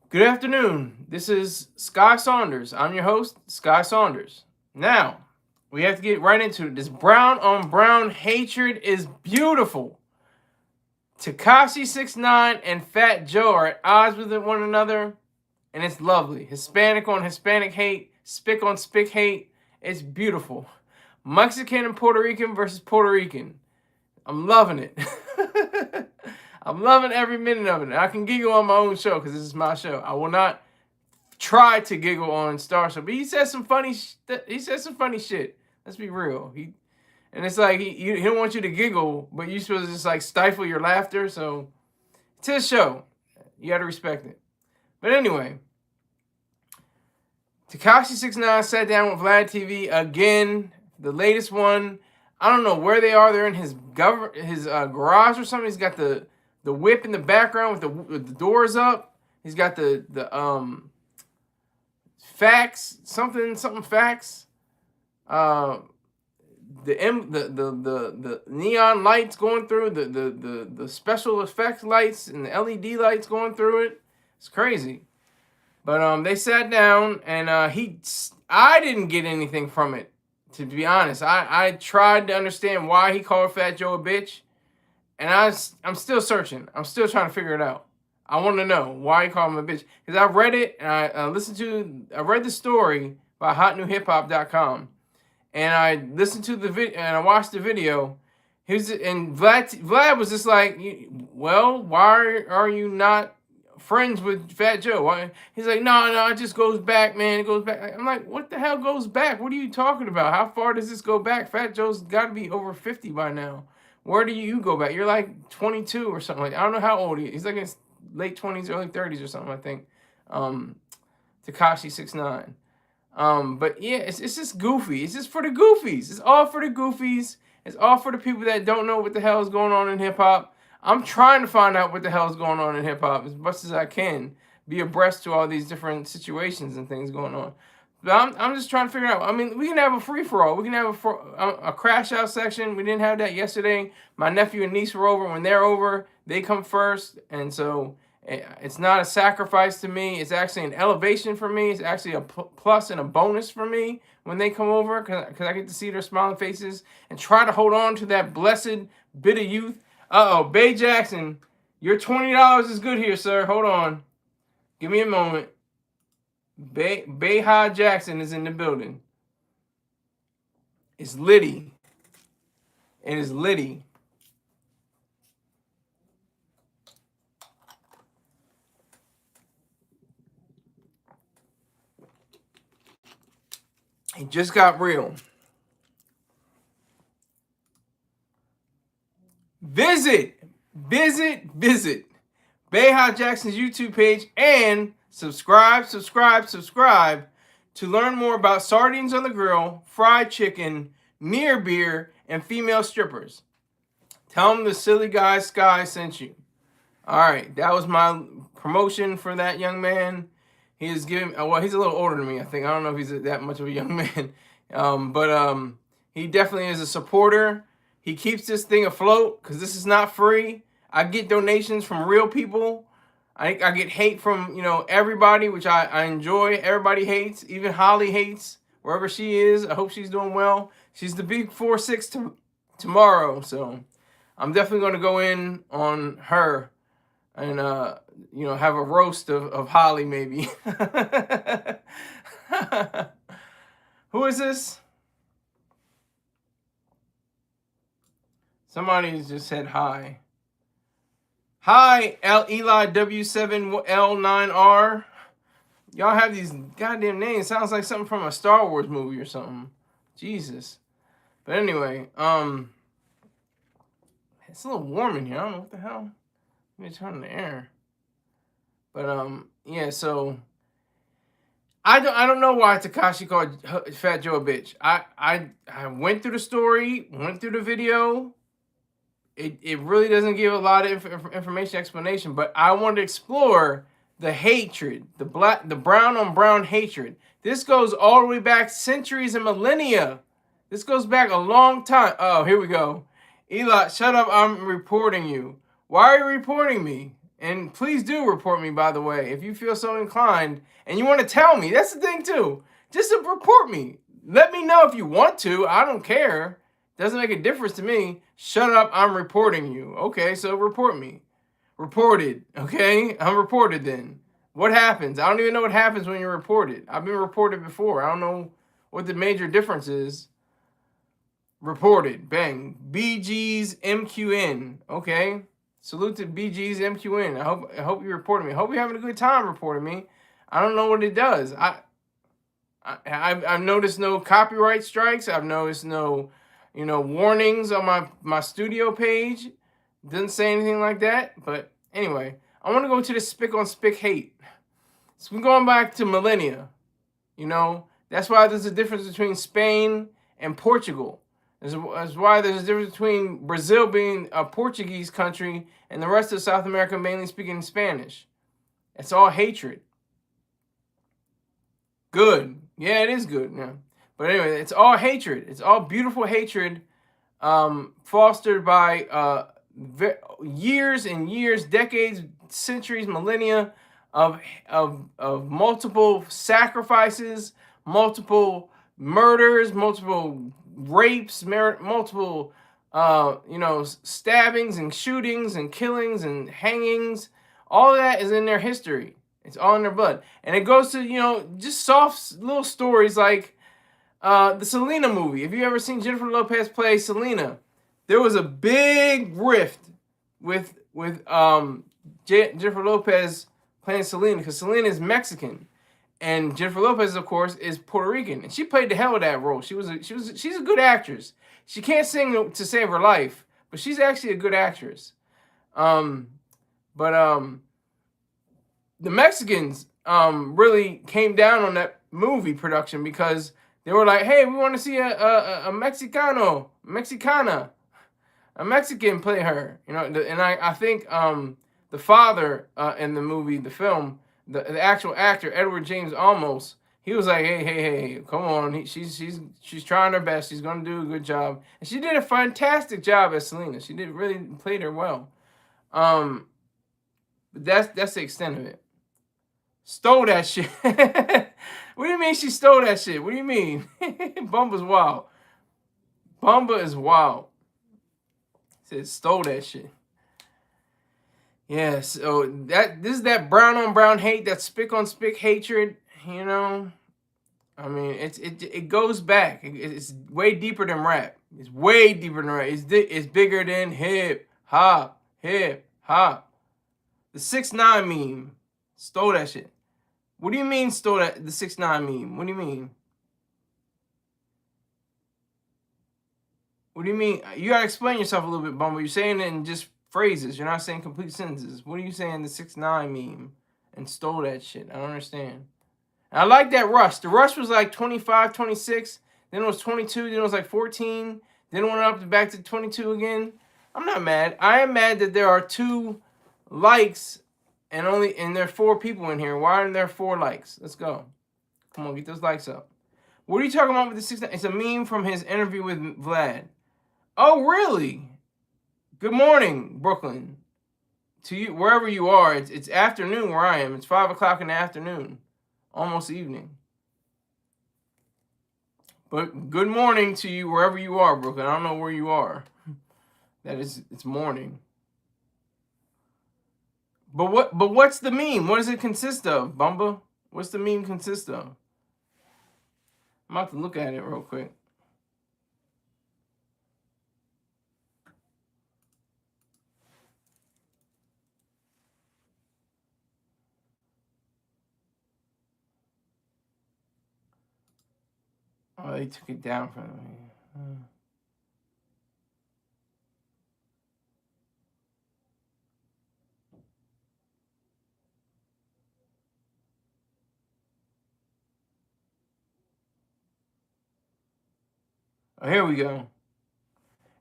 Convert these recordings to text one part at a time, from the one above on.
Good afternoon. This is Sky Saunders. I'm your host, Sky Saunders. Now, we have to get right into it. This brown on brown hatred is beautiful. Tekashi 6ix9ine and Fat Joe are at odds with one another, and it's lovely. Hispanic on Hispanic hate, spick on spick hate. It's beautiful. Mexican and Puerto Rican versus Puerto Rican. I'm loving it. I'm loving every minute of it. I can giggle on my own show because this is my show. I will not try to giggle on Star Show, but he says some funny. He says some funny shit. Let's be real. And it's like he don't want you to giggle, but you're supposed to just like stifle your laughter. So it's his show. You got to respect it. But anyway, Tekashi 6ix9ine sat down with Vlad TV again. The latest one. I don't know where they are. They're in his garage or something. He's got the whip in the background with the doors up. He's got the fax something fax. The neon lights going through the special effects lights and the LED lights going through it. It's crazy. But they sat down and I didn't get anything from it. To be honest, I tried to understand why he called Fat Joe a bitch, and I'm still searching. I'm still trying to figure it out. I want to know why he called him a bitch, because I read it and I read the story by hotnewhiphop.com, and I listened to the video and I watched the video. Vlad was just like, well, why are you not friends with Fat Joe? Why? He's like, no, it just goes back, man. It goes back. I'm like, what the hell goes back? What are you talking about? How far does this go back? Fat Joe's got to be over 50 by now. Where do you go back? You're like 22 or something. Like, I don't know how old he is. He's like in his late 20s, early 30s or something, I think. Tekashi 6ix9ine. But yeah, it's just goofy. It's just for the goofies. It's all for the goofies. It's all for the people that don't know what the hell is going on in hip hop. I'm trying to find out what the hell is going on in hip hop as much as I can, be abreast to all these different situations and things going on. But I'm just trying to figure out. I mean, we can have a free for all. We can have a crash out section. We didn't have that yesterday. My nephew and niece were over. When they're over, they come first, and so it's not a sacrifice to me. It's actually an elevation for me. It's actually a plus and a bonus for me when they come over, because I get to see their smiling faces and try to hold on to that blessed bit of youth. Bay Jackson, your $20 is good here, sir. Hold on. Give me a moment. Bayha Jackson is in the building. It's Liddy. It is Liddy. It just got real. Visit Bayha Jackson's YouTube page and subscribe to learn more about sardines on the grill, fried chicken, near beer, and female strippers. Tell them the silly guy Sky sent you. All right, that was my promotion for that young man. He is giving, well, he's a little older than me, I think. I don't know if he's that much of a young man. But he definitely is a supporter. He keeps this thing afloat because this is not free. I get donations from real people. I get hate from, everybody, which I enjoy. Everybody hates. Even Holly hates wherever she is. I hope she's doing well. She's the big 4-6 tomorrow. So I'm definitely going to go in on her and, have a roast of Holly maybe. Who is this? Somebody just said hi. Hi, Eli W7L9R. Y'all have these goddamn names. Sounds like something from a Star Wars movie or something. Jesus. But anyway, it's a little warm in here. I don't know what the hell. Let me turn on the air. But yeah, so I don't know why Tekashi called Fat Joe a bitch. I went through the story, went through the video. It really doesn't give a lot of information explanation, but I wanted to explore the hatred, the brown on brown hatred. This goes all the way back centuries and millennia. This goes back a long time. Oh, here we go. Eli, shut up, I'm reporting you. Why are you reporting me? And please do report me, by the way, if you feel so inclined and you want to tell me. That's the thing, too. Just to report me. Let me know if you want to. I don't care. Doesn't make a difference to me. Shut up. I'm reporting you. Okay, so report me. Reported. Okay? I'm reported then. What happens? I don't even know what happens when you're reported. I've been reported before. I don't know what the major difference is. Reported. Bang. BG's MQN. Okay. Salute to BG's MQN. I hope you reported me. I hope you're having a good time reporting me. I don't know what it does. I've noticed no copyright strikes. I've noticed no, warnings on my studio page. Didn't say anything like that. But anyway, I want to go to the spick on spick hate. So we're going back to millennia. That's why there's a difference between Spain and Portugal. That's why there's a difference between Brazil being a Portuguese country and the rest of South America mainly speaking Spanish. It's all hatred. Good. Yeah, it is good. Yeah. But anyway, it's all hatred. It's all beautiful hatred fostered by years and years, decades, centuries, millennia of multiple sacrifices, multiple murders, multiple rapes, multiple stabbings and shootings and killings and hangings. All of that is in their history. It's all in their blood. And it goes to, just soft little stories like the Selena movie. If you ever seen Jennifer Lopez play Selena, there was a big rift with Jennifer Lopez playing Selena because Selena is Mexican. And Jennifer Lopez, of course, is Puerto Rican, and she played the hell of that role. She's a good actress. She can't sing to save her life, but she's actually a good actress. The Mexicans really came down on that movie production because they were like, "Hey, we want to see a Mexicana, a Mexican play her." And I think the father in the movie, the film. The actual actor, Edward James Olmos, he was like, hey, come on. She's trying her best. She's going to do a good job. And she did a fantastic job as Selena. She really played her well. But that's the extent of it. Stole that shit. What do you mean she stole that shit? What do you mean? Bumba's wild. Bumba is wild. Said stole that shit. Yeah, so this is that brown on brown hate, that spick on spick hatred, I mean, it goes back. It's way deeper than rap. It's way deeper than rap. It's bigger than hip hop. The 6ix9ine meme. Stole that shit. What do you mean stole the 6ix9ine meme? What do you mean? What do you mean? You gotta explain yourself a little bit, Bumble. You're saying it in just phrases. You're not saying complete sentences. What are you saying the 6ix9ine meme and stole that shit? I don't understand. And I like that rush. The rush was like 25, 26. Then it was 22. Then it was like 14. Then it went up back to 22 again. I'm not mad. I am mad that there are 2 likes and there are 4 people in here. Why aren't there 4 likes? Let's go. Come on, get those likes up. What are you talking about with the 6ix9ine? It's a meme from his interview with Vlad. Oh, really? Good morning, Brooklyn. To you, wherever you are, it's afternoon where I am. It's 5 o'clock in the afternoon, almost evening. But good morning to you wherever you are, Brooklyn. I don't know where you are. It's morning. But what's the meme? What does it consist of, Bumba? What's the meme consist of? I'm about to look at it real quick. Oh, they took it down from me. Oh, here we go.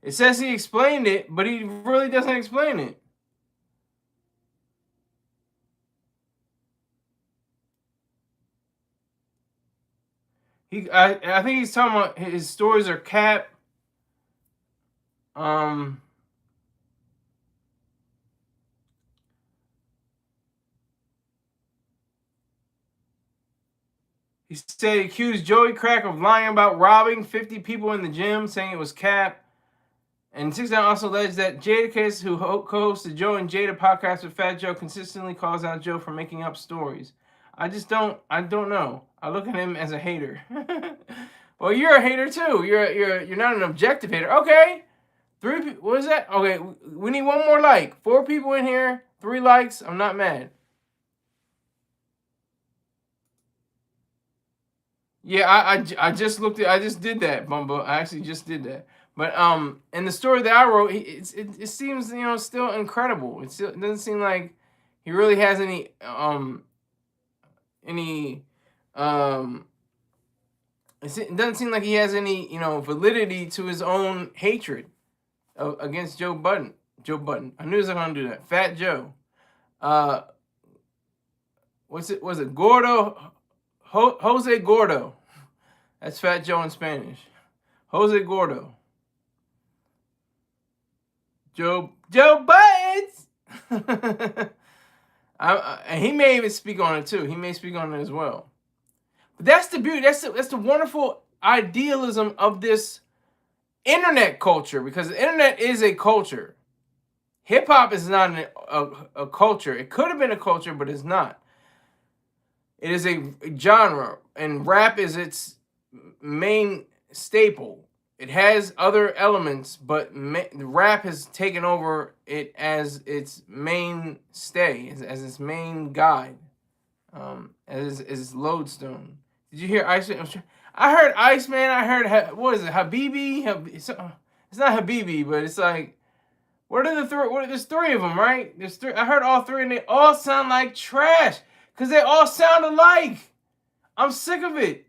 It says he explained it, but he really doesn't explain it. I think he's talking about his stories are cap. He said he accused Joey Crack of lying about robbing 50 people in the gym, saying it was cap. And 6ix9ine also alleged that Jadakiss, who co-hosted Joe and Jada podcast with Fat Joe, consistently calls out Joe for making up stories. I don't know. I look at him as a hater. Well, you're a hater too. You're not an objective hater. Okay. 3, what is that? Okay, we need one more like. 4 people in here, 3 likes. I'm not mad. Yeah, I just looked at, I just did that, Bumbo. I actually just did that. But in the story that I wrote, it seems, you know, still incredible. It doesn't seem like he really has any it doesn't seem like he has any, you know, validity to his own hatred against Joe Budden. I knew I was gonna do that. Fat Joe. Was it Gordo? Jose Gordo. That's Fat Joe in Spanish. Jose Gordo. Joe Buttons. And he may even speak on it too. He may speak on it as well. But that's the beauty. That's the wonderful idealism of this internet culture, because the internet is a culture. Hip hop is not a culture. It could have been a culture, but it's not. It is a genre, and rap is its main staple. It has other elements, but rap has taken over it as its mainstay, as its main guide, as its lodestone. Did you hear Iceman? I heard Iceman. I heard, what is it, Habibi? It's not Habibi, but it's like, what are the 3? There's 3 of them, right? There's 3. I heard all 3, and they all sound like trash because they all sound alike. I'm sick of it.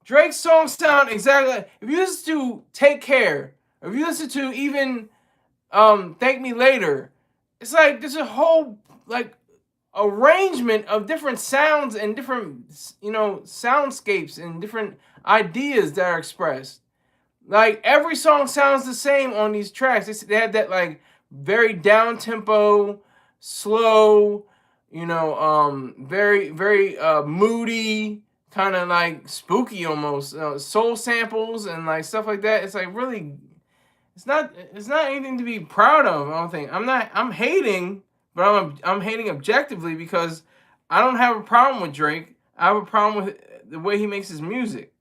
Drake's songs sound exactly like, if you listen to Take Care, or if you listen to even Thank Me Later, it's like there's a whole like arrangement of different sounds and different, you know, soundscapes and different ideas that are expressed. Like every song sounds the same on these tracks. They have that like very down tempo, slow, you know, very moody, kind of like spooky almost, soul samples and like stuff like that. It's like really, it's not anything to be proud of. I don't think. I'm hating, but I'm hating objectively because I don't have a problem with Drake. I have a problem with the way he makes his music.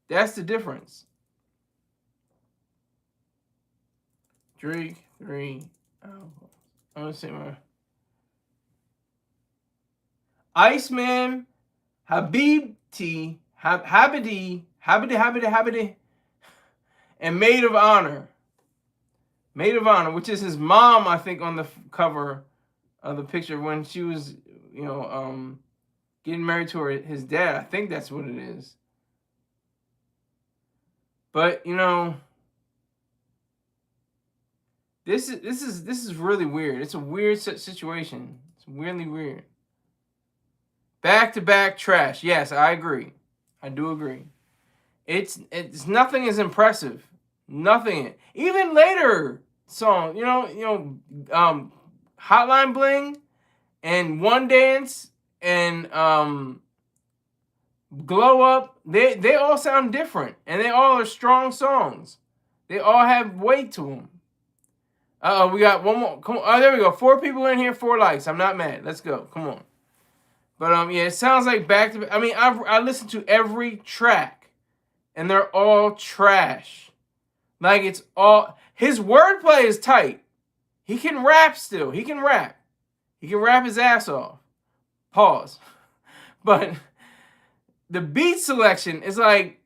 That's the difference. Drake 3 albums. I'm gonna say more. Iceman, Habibti, Habidi, and Maid of Honor. Maid of Honor, which is his mom, I think, on the cover of the picture when she was, you know, getting married to his dad. I think that's what it is. But you know, this is really weird. It's a weird situation. It's really weird. Back-to-back trash. Yes, I agree. I do agree. It's nothing is impressive. Nothing. Even later song, you know, Hotline Bling and One Dance and Glow Up, they all sound different, and they all are strong songs. They all have weight to them. We got one more. Come on. Oh, there we go. 4 people in here, 4 likes. I'm not mad. Let's go. Come on. But yeah, it sounds like back to. I mean, I listened to every track, and they're all trash. Like it's all, his wordplay is tight. He can rap still. He can rap. He can rap his ass off. Pause. But the beat selection is like,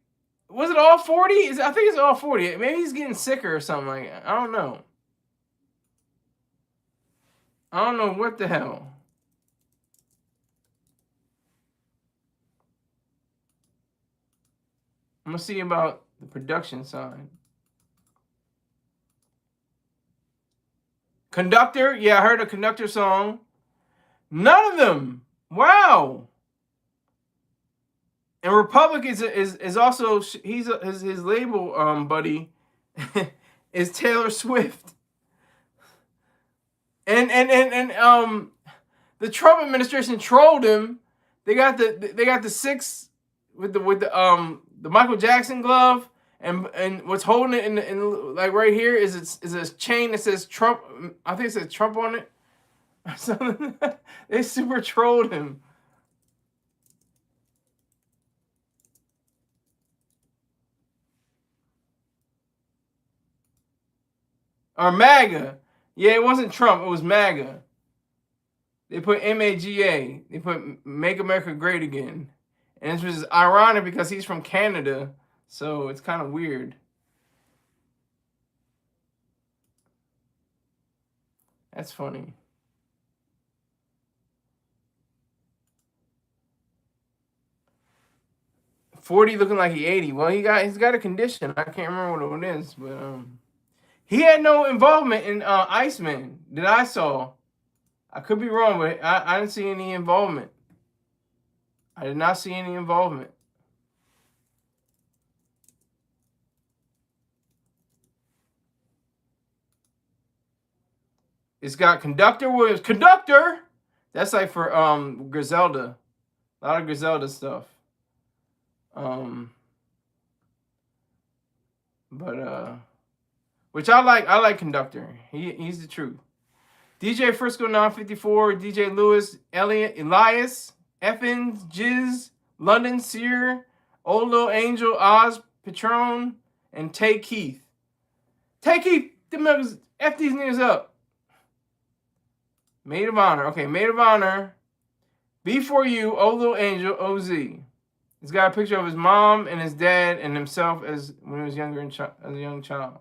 was it all 40? I think it's all 40. Maybe he's getting sicker or something like that. I don't know. I don't know what the hell. I'm gonna see about the production side. Conductor, yeah, I heard a Conductor song. None of them. Wow. And Republic is also, his label buddy is Taylor Swift. And the Trump administration trolled him They got the six with the Michael Jackson glove, and what's holding it in like right here is a chain that says Trump. I think it says Trump on it. Something. They super trolled him. Or MAGA. Yeah, it wasn't Trump. It was MAGA. They put MAGA. They put Make America Great Again. And this was ironic because he's from Canada. So it's kind of weird. That's funny. $40 looking like he 80. Well, he's got a condition. I can't remember what it is, but he had no involvement in Iceman that I saw. I could be wrong, but I didn't see any involvement. I did not see any involvement. It's got Conductor Williams. Conductor! That's like for Griselda. A lot of Griselda stuff. Which I like Conductor. He's the truth. DJ Frisco 954, DJ Lewis, Elliot, Elias, Effins, Jiz, London Sear, Old Little Angel, Oz, Patron, and Tay Keith. Tay Keith, F these niggas up. Maid of Honor. Okay, Maid of Honor. B4U, Old Little Angel, OZ. He's got a picture of his mom and his dad and himself as when he was younger as a young child.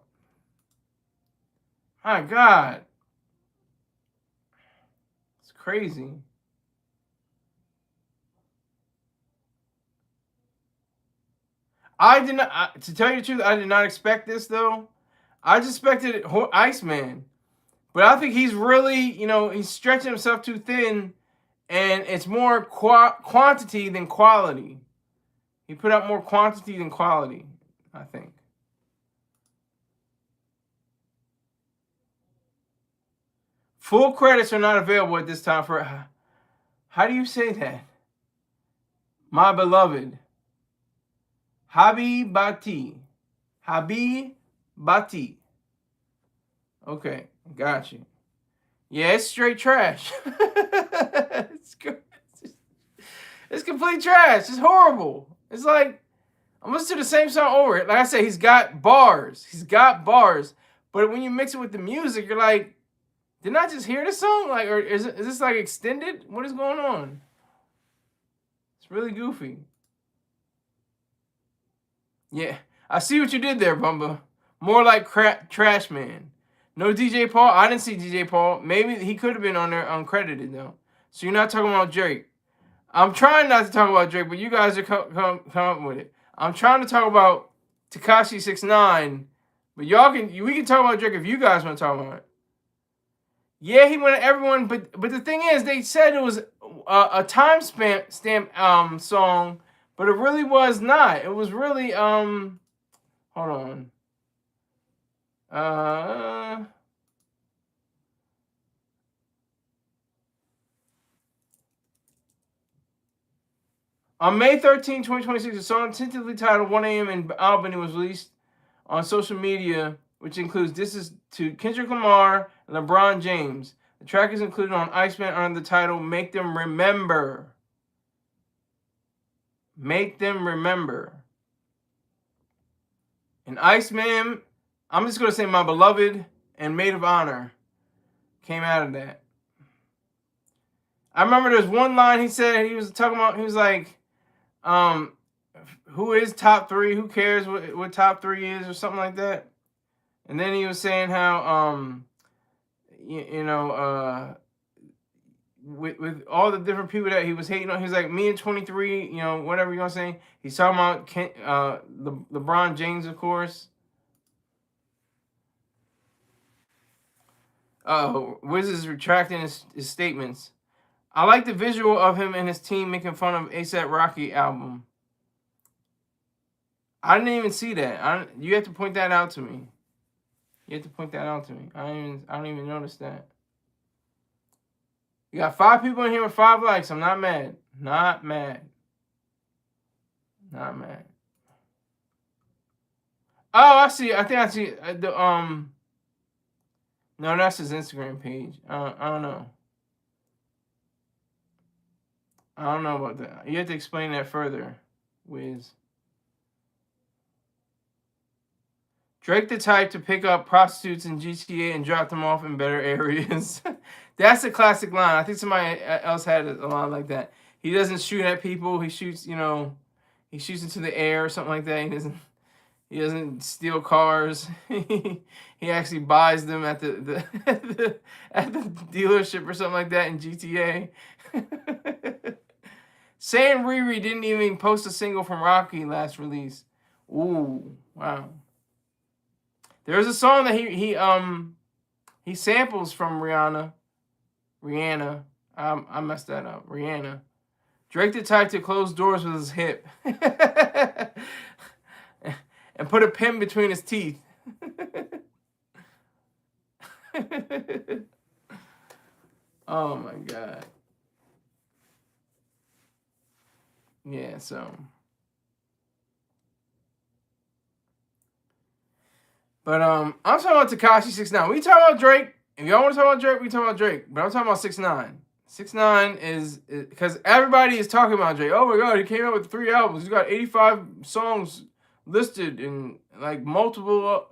My God. It's crazy. I did not, to tell you the truth, I did not expect this though. I just expected Iceman. But I think he's really, he's stretching himself too thin, and it's more quantity than quality. He put out more quantity than quality, I think. Full credits are not available at this time for... How do you say that? My beloved. Habibati. Habibati. Okay, got you. Yeah, it's straight trash. It's good. It's complete trash. It's horrible. It's like, I'm listening to the same song over it. Like I said, he's got bars. He's got bars. But when you mix it with the music, you're like, didn't I just hear this song? Like, or is this like extended? What is going on? It's really goofy. Yeah, I see what you did there, Bumba. More like Trash Man. No DJ Paul. I didn't see DJ Paul. Maybe he could have been on there uncredited though. So you're not talking about Drake. I'm trying not to talk about Drake, but you guys are come up with it. I'm trying to talk about Tekashi 6ix9ine, but we can talk about Drake if you guys want to talk about it. Yeah, he went to everyone, but the thing is, they said it was a time stamp song, but it really was not. It was really hold on. On May 13, 2026, a song tentatively titled 1 a.m. in Albany was released on social media, which includes disses to Kendrick Lamar and LeBron James. The track is included on Iceman under the title Make Them Remember. Make Them Remember. And Iceman, I'm just going to say My Beloved and Maid of Honor came out of that. I remember there's one line he said, he was talking about, he was like, who is top three? Who cares what top three is or something like that? And then he was saying how, with all the different people that he was hating on, he was like, me and 23, whatever you're going to say. He's talking about LeBron James, of course. Wiz is retracting his statements. I like the visual of him and his team making fun of A$AP Rocky album. I didn't even see that. You have to point that out to me. You have to point that out to me. I don't even notice that. You got 5 people in here with 5 likes. I'm not mad. Not mad. Not mad. Oh, I see. I think I see the No, that's his Instagram page. I don't know. I don't know about that. You have to explain that further, Wiz. Drake the type to pick up prostitutes in GTA and drop them off in better areas. That's a classic line. I think somebody else had a line like that. He doesn't shoot at people. He shoots, he shoots into the air or something like that. He doesn't steal cars. He actually buys them at the at the dealership or something like that in GTA. Saying Riri didn't even post a single from Rocky last release. Ooh, wow. There's a song that he samples from Rihanna. Rihanna. I messed that up. Rihanna. Drake the type to close doors with his hip. And put a pin between his teeth. Oh my God. Yeah, so. But I'm talking about Tekashi 6ix9ine. We talking about Drake. If y'all want to talk about Drake, we talk about Drake. But I'm talking about 6ix9ine. 6ix9ine is because everybody is talking about Drake. Oh my God, he came out with 3 albums. He's got 85 songs listed, and like multiple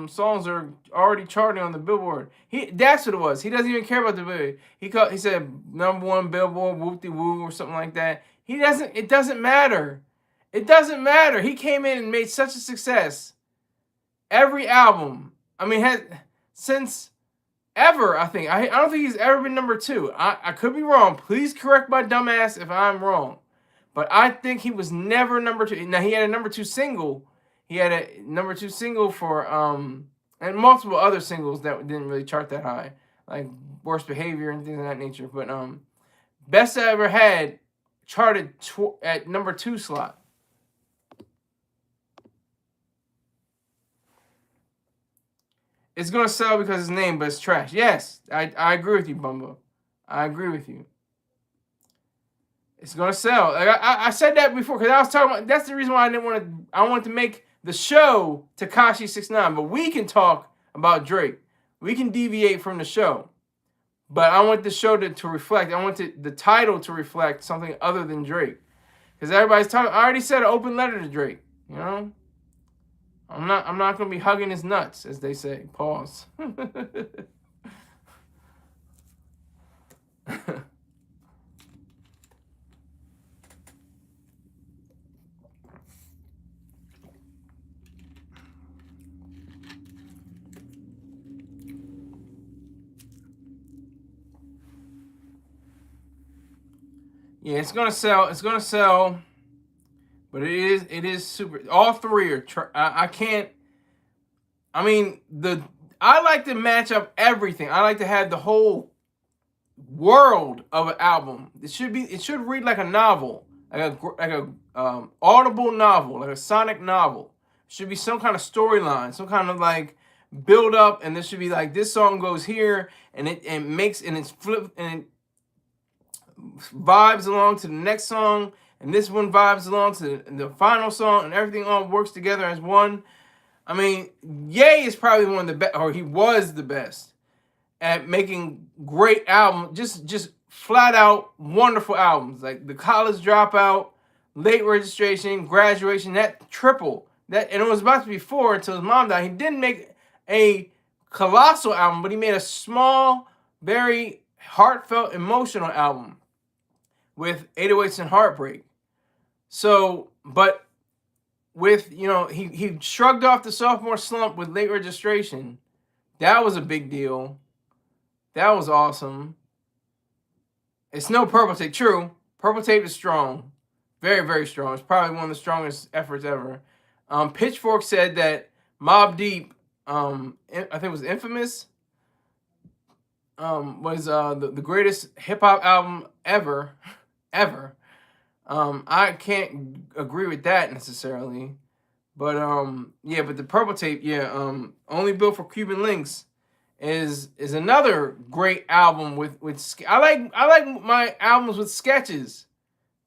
songs are already charting on the Billboard. That's what it was. He doesn't even care about the Billboard. He said #1 Billboard whoop-de-woo or something like that. It doesn't matter. It doesn't matter. He came in and made such a success. Every album, I mean, since ever, I think. I don't think he's ever been #2. I could be wrong. Please correct my dumb ass if I'm wrong. But I think he was never #2. Now, he had a #2 single. He had a #2 single for, and multiple other singles that didn't really chart that high, like Worst Behavior and things of that nature. But Best I Ever Had charted at #2 slot. It's gonna sell because of his name, but it's trash. Yes, I agree with you, Bumbo. I agree with you. It's gonna sell. Like I said that before because I was talking about. That's the reason why I didn't want to. I wanted to make the show Tekashi 6ix9ine, but we can talk about Drake. We can deviate from the show, but I want the show to reflect. I want the title to reflect something other than Drake, because everybody's talking. I already said an open letter to Drake. You know. I'm not gonna be hugging his nuts, as they say. Pause. Yeah, it's gonna sell. It's gonna sell. But it is super. All 3 are. I can't. I mean I like to match up everything. I like to have the whole world of an album. It should read like a novel, like a audible novel, like a sonic novel. It should be some kind of storyline, some kind of like build up, and this should be like this song goes here, and it's flip and it vibes along to the next song. And this one vibes along to the final song, and everything all works together as one. I mean, Ye is probably one of the best, or he was the best at making great albums, just flat out wonderful albums, like The College Dropout, Late Registration, Graduation. That triple, and it was about to be 4 until his mom died. He didn't make a colossal album, but he made a small, very heartfelt, emotional album with 808s and Heartbreak. So, but with, he shrugged off the sophomore slump with Late Registration. That was a big deal. That was awesome. It's no Purple Tape. True. Purple Tape is strong. Very, very strong. It's probably one of the strongest efforts ever. Pitchfork said that Mobb Deep, I think it was Infamous, was the greatest hip-hop album ever. I can't agree with that necessarily, but yeah, but the Purple Tape, yeah, Only Built for Cuban Links is another great album with I like my albums with sketches.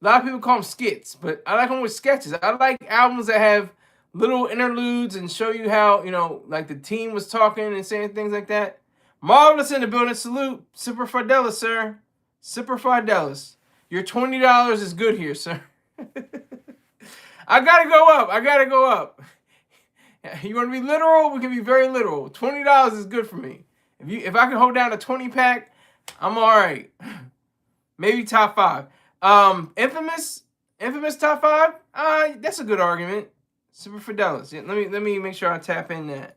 A lot of people call them skits, but I like them with sketches. I like albums that have little interludes and show you how, like the team was talking and saying things like that. Marvelous in the building. Salute. Super Fidelis, sir. Super Fidelis. Your $20 is good here, sir. I gotta go up. I gotta go up. You want to be literal? We can be very literal. $20 is good for me. If I can hold down a 20-pack, I'm all right. Maybe top 5. Infamous top 5. That's a good argument. Super Fidelis. Yeah, let me make sure I tap in that.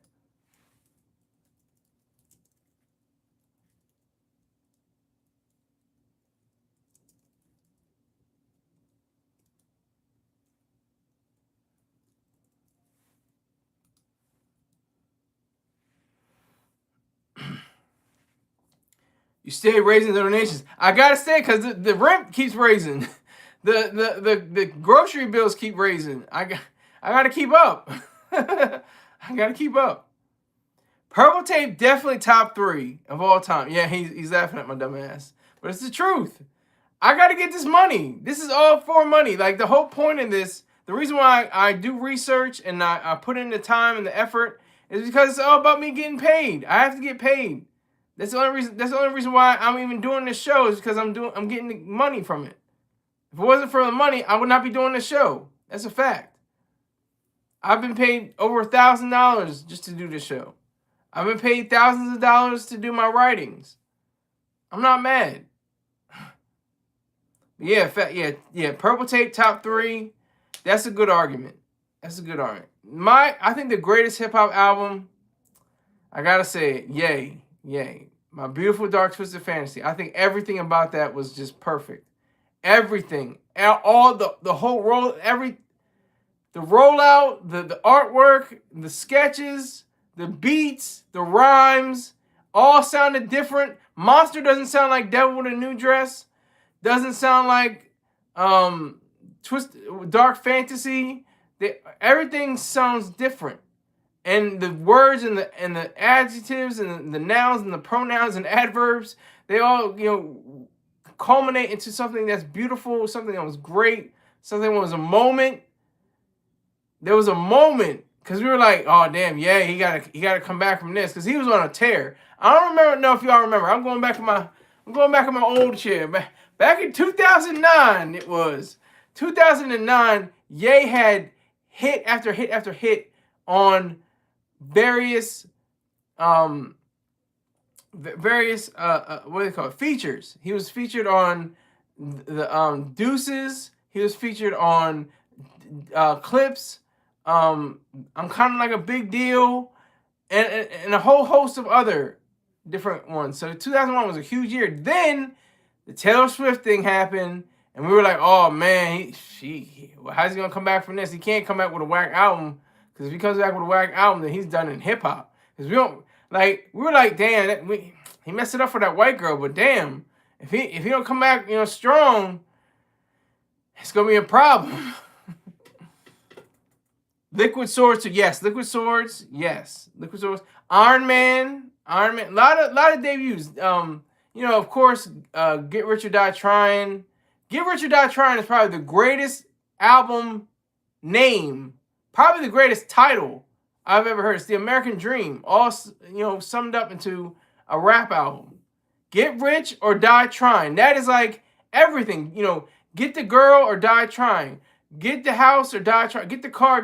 You stay raising the donations. I gotta stay because the rent keeps raising. The grocery bills keep raising. I gotta keep up. I gotta keep up. Purple Tape definitely top 3 of all time. Yeah, he's laughing at my dumb ass, but it's the truth. I gotta get this money. This is all for money. Like the whole point of this, the reason why I do research and I put in the time and the effort is because it's all about me getting paid. I have to get paid. That's the only reason why I'm even doing this show is because I'm getting money from it. If it wasn't for the money, I would not be doing this show. That's a fact. I've been paid over $1,000 just to do this show. I've been paid thousands of dollars to do my writings. I'm not mad. Yeah, Purple Tape top 3. That's a good argument. That's a good argument. I think the greatest hip hop album, I gotta say it, Yay. My Beautiful Dark Twisted Fantasy. I think everything about that was just perfect. Everything. All the whole roll, the rollout, the artwork, the sketches, the beats, the rhymes, all sounded different. Monster doesn't sound like Devil with a New Dress. Doesn't sound like Dark Fantasy. Everything sounds different. And the words and the adjectives and the nouns and the pronouns and adverbs, they all, culminate into something that's beautiful, something that was great, something that was a moment. There was a moment because we were like, oh damn, yeah, he gotta come back from this because he was on a tear. I don't know if y'all remember. I'm going back in my old chair. Back in 2009, it was 2009. Ye had hit after hit after hit on various what do they call it? Features. He was featured on the Deuces. He was featured on Clips. I'm kind of like a big deal, and a whole host of other different ones. So 2001 was a huge year. Then the Taylor Swift thing happened, and we were like, oh man, how's he gonna come back from this? He can't come back with a whack album. Because if he comes back with a whack album, then he's done in hip hop. Because we were like, damn, he messed it up for that white girl. But damn, if he don't come back, strong, it's gonna be a problem. Liquid Swords, yes. Liquid Swords, yes. Liquid Swords. Iron Man. A lot of debuts. Of course, Get Rich or Die Trying. Get Rich or Die Trying is probably the greatest album name. Probably the greatest title I've ever heard. It's the American Dream, all summed up into a rap album. Get Rich or Die Trying. That is like everything. Get the girl or die trying. Get the house or die trying. Get the car.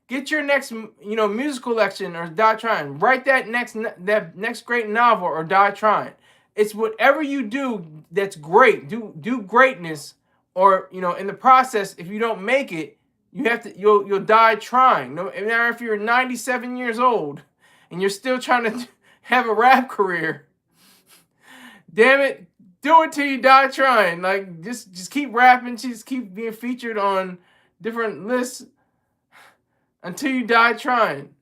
Get your next music collection or die trying. Write that next great novel or die trying. It's whatever you do that's great. Do greatness, or in the process, if you don't make it, you'll die trying. No matter if you're 97 years old and you're still trying to have a rap career. Damn it, do it till you die trying. Like just keep rapping, just keep being featured on different lists until you die trying.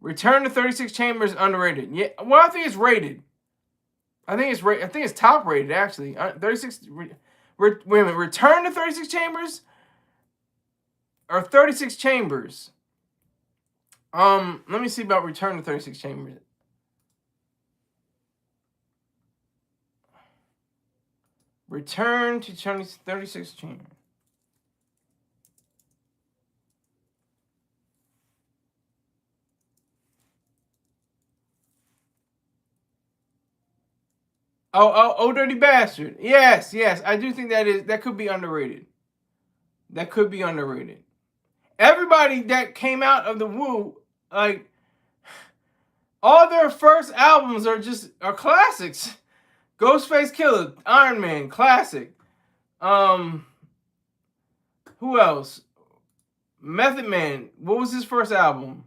Return to 36 Chambers underrated. Yeah, well, I think it's rated. I think it's top rated actually. 36. Wait a minute. Return to 36 Chambers or 36 Chambers. Let me see about Return to 36 Chambers. Return to 2016. Oh, Dirty Bastard. Yes, yes. I do think that could be underrated. That could be underrated. Everybody that came out of the Wu, like, all their first albums are classics. Ghostface Killer, Iron Man, classic. Who else? Method Man. What was his first album?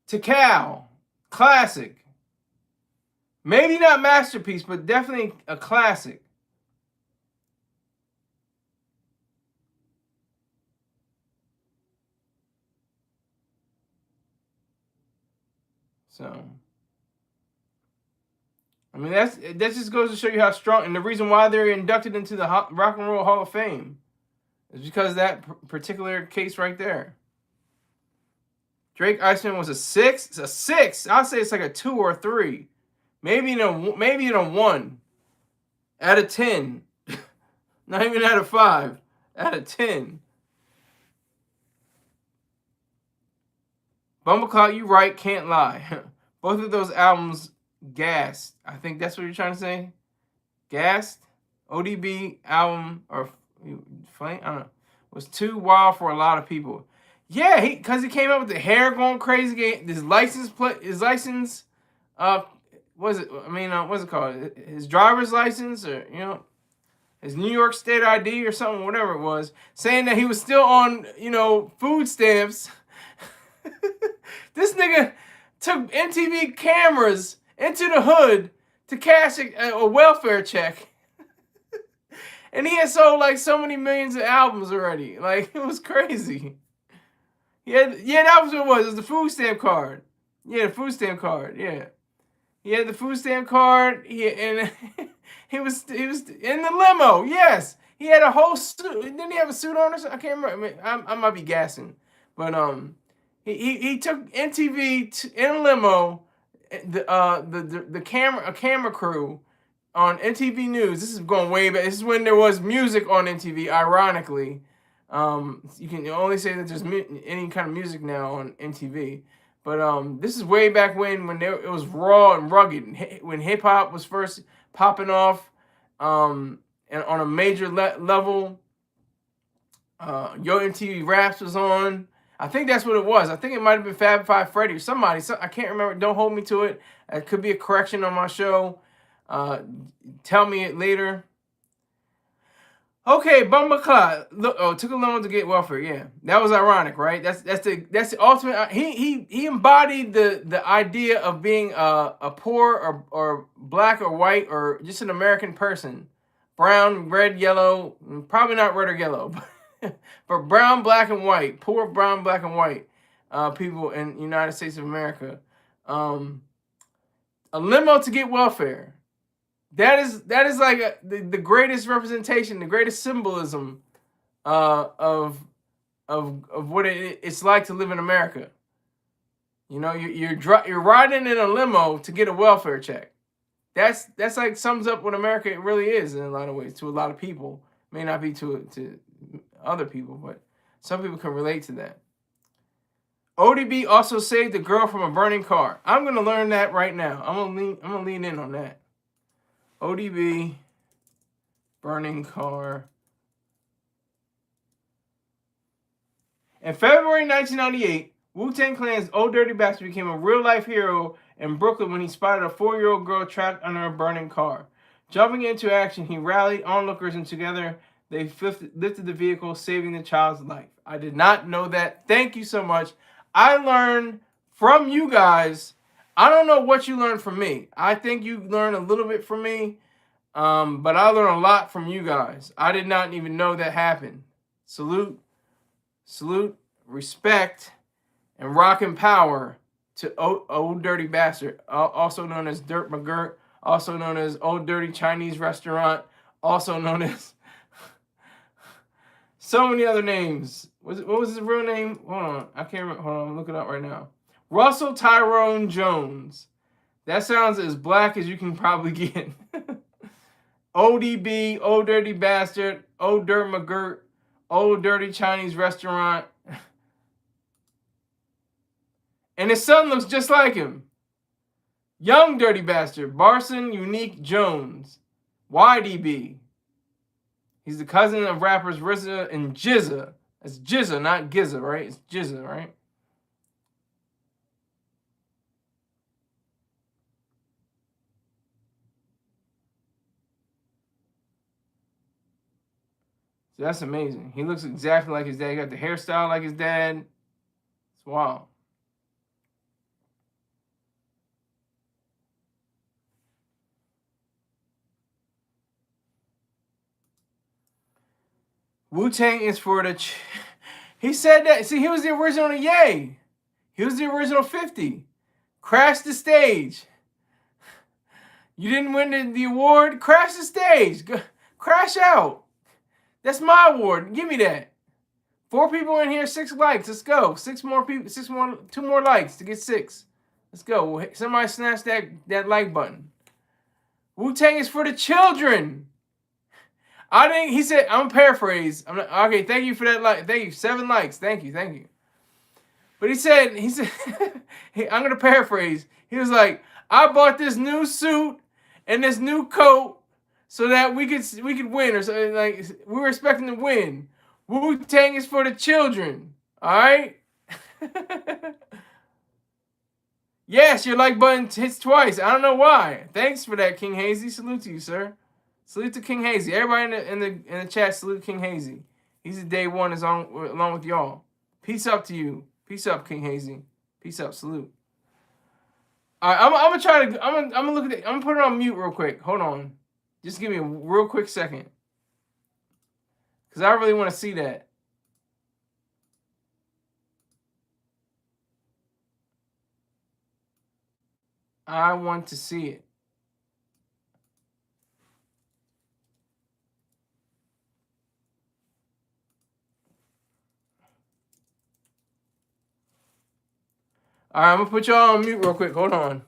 Tekashi, classic. Maybe not masterpiece, but definitely a classic. So, I mean, that just goes to show you how strong, and the reason why they're inducted into the Rock and Roll Hall of Fame is because of that particular case right there. Drake Iceman was a 6. It's a 6. I'll say it's like a 2 or a 3. Maybe in a 1 out of 10. Not even out of 5. Out of 10. Bumbleclot, you right, can't lie. Both of those albums gassed. I think that's what you're trying to say. Gassed. ODB album or Flame, I don't know, was too wild for a lot of people. Yeah, because he came up with the hair going crazy. His license, what's it called? His driver's license, or his New York State ID or something, whatever it was, saying that he was still on, food stamps. This nigga took MTV cameras into the hood to cash a welfare check. And he had sold like so many millions of albums already. Like, it was crazy. Yeah, that was what it was. It was the food stamp card. Yeah, the food stamp card. Yeah. He had the food stamp card. And he was in the limo. Yes. He had a whole suit. Didn't he have a suit on or something? I can't remember. I mean, I might be gassing. But he took MTV in a limo, the camera crew on MTV News. This is going way back. This is when there was music on MTV, ironically. You can only say that there's any kind of music now on MTV. But this is way back when it was raw and rugged. When hip-hop was first popping off and on a major level. Yo MTV Raps was on. I think that's what it was. I think it might have been Fab Five Freddy or somebody. I can't remember. Don't hold me to it. It could be a correction on my show. Tell me it later. Okay, Bumbleclot. Look, took a loan to get welfare. Yeah, that was ironic, right? That's the ultimate. He embodied the idea of being a poor or black or white or just an American person, brown, red, yellow, probably not red or yellow, but brown, black, and white, poor brown, black, and white people in the United States of America. A limo to get welfare. That is like the greatest representation, the greatest symbolism of what it's like to live in America. You're riding in a limo to get a welfare check. That's like sums up what America really is in a lot of ways to a lot of people. May not be to other people, but some people can relate to that. ODB also saved a girl from a burning car. I'm gonna learn that right now. I'm gonna lean in on that. ODB, burning car. In February 1998, Wu-Tang Clan's Old Dirty Bastard became a real-life hero in Brooklyn when he spotted a 4-year-old girl trapped under a burning car. Jumping into action, he rallied onlookers and together they lifted the vehicle, saving the child's life. I did not know that. Thank you so much. I learned from you guys. I don't know what you learned from me. I think you learned a little bit from me, but I learned a lot from you guys. I did not even know that happened. Salute, respect, and rock and power to Old Dirty Bastard, also known as Dirt McGirt, also known as Old Dirty Chinese Restaurant, also known as so many other names. What was his real name? Hold on. I can't remember. Hold on. I'm looking it up right now. Russell Tyrone Jones. That sounds as black as you can probably get. ODB, Old Dirty Bastard, Old Dirt McGirt, Old Dirty Chinese Restaurant. And his son looks just like him. Young Dirty Bastard, Barson Unique Jones, YDB. He's the cousin of rappers RZA and Jizza. It's Jizza, not Gizza, right? It's Jizza, right? So that's amazing. He looks exactly like his dad. He got the hairstyle like his dad. It's wild. Wu-Tang is for the... He said that. See, he was the original Ye. He was the original 50. Crash the stage. You didn't win the award? Crash the stage. Crash out. That's my award. Give me that. 4 people in here, 6 likes. Let's go. 6 more people, 6 more, 2 more likes to get 6. Let's go. Somebody snatch that like button. Wu-Tang is for the children. I think he said, I'm gonna paraphrase. Okay, thank you for that like. Thank you. 7 likes. Thank you. But he said, I'm gonna paraphrase. He was like, I bought this new suit and this new coat so that we could win, or something. Like, we were expecting to win. Wu-Tang is for the children. All right. Yes, your like button hits twice. I don't know why. Thanks for that, King Hazy. Salute to you, sir. Salute to King Hazy. Everybody in the chat, salute King Hazy. He's a day one along with y'all. Peace up to you. Peace up, King Hazy. Peace up. Salute. All right, I'm gonna try to. I'm gonna look at it. I'm gonna put it on mute real quick. Hold on. Just give me a real quick second, cause I really want to see that. I want to see it. All right, I'm gonna put y'all on mute real quick. Hold on.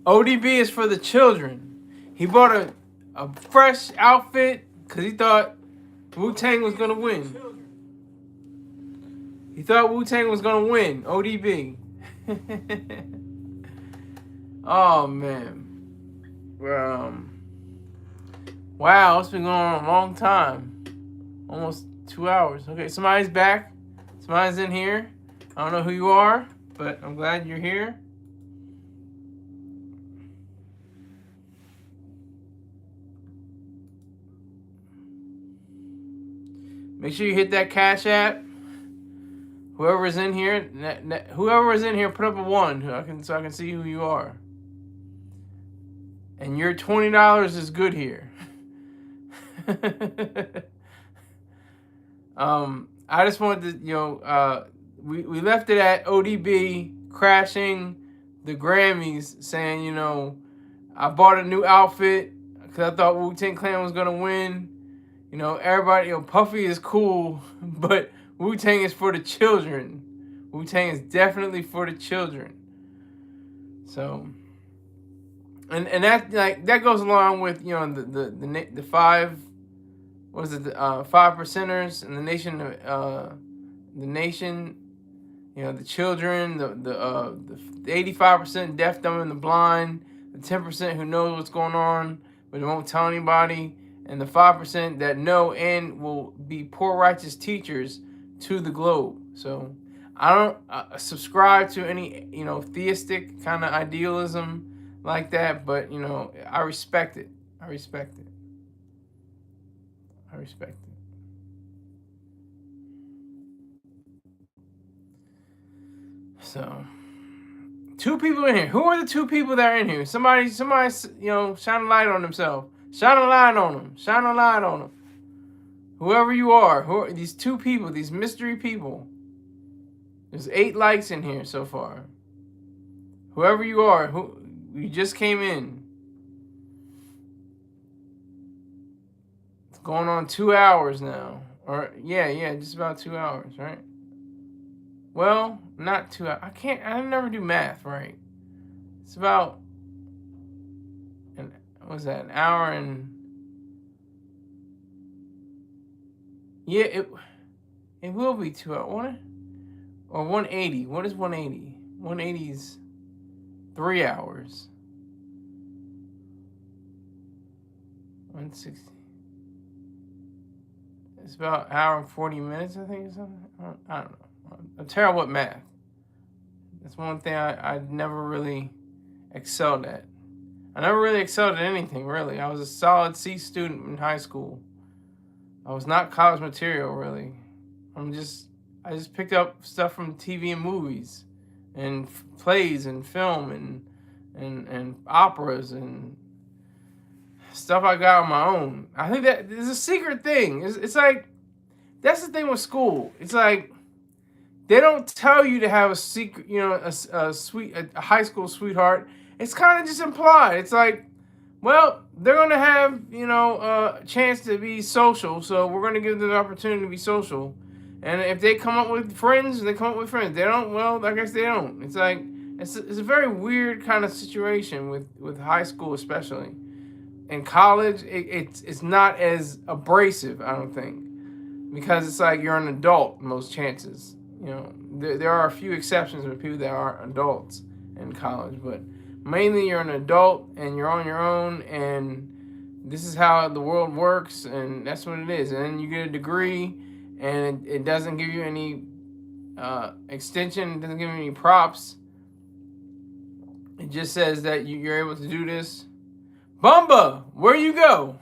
ODB is for the children. He bought a fresh outfit because he thought Wu-Tang was going to win. He thought Wu-Tang was going to win. ODB. Oh, man. Well, wow, it's been going on a long time. Almost 2 hours. Okay, somebody's back. Somebody's in here. I don't know who you are, but I'm glad you're here. Make sure you hit that Cash App. Whoever's in here, put up a 1 so I can see who you are. And your $20 is good here. I just wanted to, we left it at ODB crashing the Grammys, saying, I bought a new outfit because I thought Wu-Tang Clan was gonna win. Everybody, Puffy is cool, but Wu-Tang is for the children. Wu-Tang is definitely for the children. So, and that goes along with the five, what is it? The 5%ers and the nation, the children, the 85% deaf, dumb, and the blind, the 10% who knows what's going on but they won't tell anybody, and the 5% that know and will be poor righteous teachers to the globe. So I don't subscribe to any theistic kind of idealism like that, but I respect it. I respect it. So 2 people in here. Who are the 2 people that are in here? Somebody, shine a light on themselves. Shine a light on them. Shine a light on them. Whoever you are, who are these 2 people, these mystery people? There's 8 likes in here so far. Whoever you are, you just came in. It's going on 2 hours now. Or yeah, just about 2 hours, right? Well, not 2 hours. I never do math right. It's about an hour and it will be 2 hours, won't it? Or 180. What is 180? 180 is 3 hours. 160. It's about an hour and 40 minutes, I think, or something. I don't know. I'm terrible at math. That's one thing I never really excelled at. I never really excelled at anything, really. I was a solid C student in high school. I was not college material, really. I just picked up stuff from TV and movies and plays and film and operas and stuff I got on my own. I think that is a secret thing. It's like, that's the thing with school. It's like, they don't tell you to have a secret, a high school sweetheart. It's kind of just implied. It's like, well, they're going to have, a chance to be social, so we're going to give them the opportunity to be social. And if they come up with friends, they come up with friends. They don't, well, I guess they don't. It's like, it's a very weird kind of situation with high school especially. In college, it's not as abrasive, I don't think. Because it's like you're an adult, most chances. There are a few exceptions with people that aren't adults in college, but mainly you're an adult and you're on your own, and this is how the world works, and that's what it is. And then you get a degree, and it doesn't give you any extension, it doesn't give you any props. It just says that you're able to do this. Bumba, where you go?